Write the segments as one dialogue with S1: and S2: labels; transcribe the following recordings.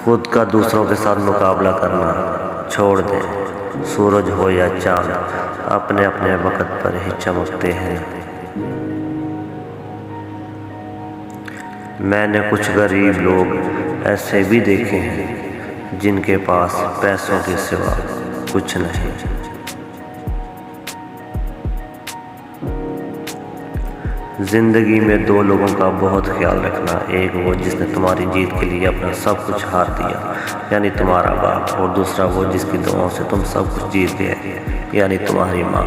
S1: خود کا دوسروں کے ساتھ مقابلہ کرنا چھوڑ دیں۔ سورج ہو یا چاند اپنے اپنے وقت پر ہی چمکتے ہیں۔ میں نے کچھ غریب لوگ ایسے بھی دیکھے ہیں جن کے پاس پیسوں کے سوا کچھ نہیں۔ زندگی میں دو لوگوں کا بہت خیال رکھنا، ایک وہ جس نے تمہاری جیت کے لیے اپنا سب کچھ ہار دیا یعنی تمہارا باپ، اور دوسرا وہ جس کی دعاؤں سے تم سب کچھ جیت گئے یعنی تمہاری ماں۔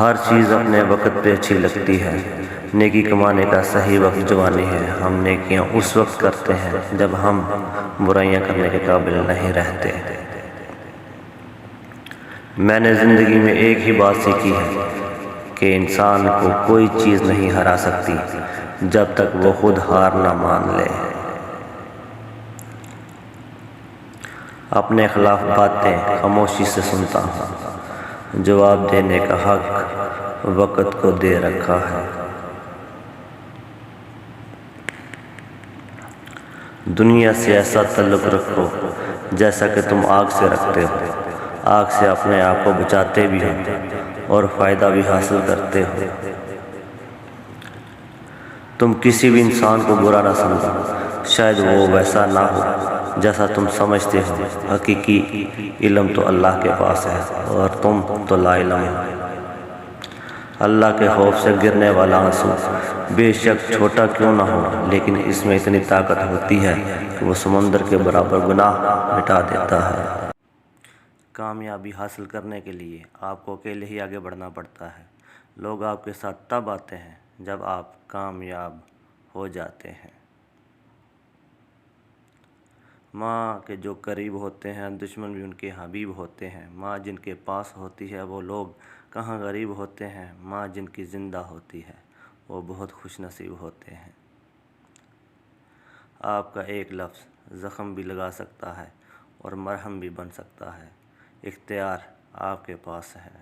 S1: ہر چیز اپنے وقت پہ اچھی لگتی ہے۔ نیکی کمانے کا صحیح وقت جوانی ہے۔ ہم نیکیاں اس وقت کرتے ہیں جب ہم برائیاں کرنے کے قابل نہیں رہتے۔ میں نے زندگی میں ایک ہی بات سیکھی ہے کہ انسان کو کوئی چیز نہیں ہرا سکتی جب تک وہ خود ہار نہ مان لے۔ اپنے خلاف باتیں خاموشی سے سنتا ہوں، جواب دینے کا حق وقت کو دے رکھا ہے۔ دنیا سے ایسا تعلق رکھو جیسا کہ تم آگ سے رکھتے ہو۔ آگ سے اپنے آپ کو بچاتے بھی ہو اور فائدہ بھی حاصل کرتے ہو۔ تم کسی بھی انسان کو برا نہ سمجھو، شاید وہ ویسا نہ ہو جیسا تم سمجھتے ہو۔ حقیقی علم تو اللہ کے پاس ہے اور تم تو لا علم ہو۔ اللہ کے خوف سے گرنے والا آنسو بے شک چھوٹا کیوں نہ ہو، لیکن اس میں اتنی طاقت ہوتی ہے کہ وہ سمندر کے برابر گناہ مٹا دیتا ہے۔ کامیابی حاصل کرنے کے لیے آپ کو اکیلے ہی آگے بڑھنا پڑتا ہے۔ لوگ آپ کے ساتھ تب آتے ہیں جب آپ کامیاب ہو جاتے ہیں۔ ماں کے جو قریب ہوتے ہیں دشمن بھی ان کے حبیب ہوتے ہیں۔ ماں جن کے پاس ہوتی ہے وہ لوگ کہاں غریب ہوتے ہیں۔ ماں جن کی زندہ ہوتی ہے وہ بہت خوش نصیب ہوتے ہیں۔ آپ کا ایک لفظ زخم بھی لگا سکتا ہے اور مرہم بھی بن سکتا ہے۔ اختیار آپ کے پاس ہے۔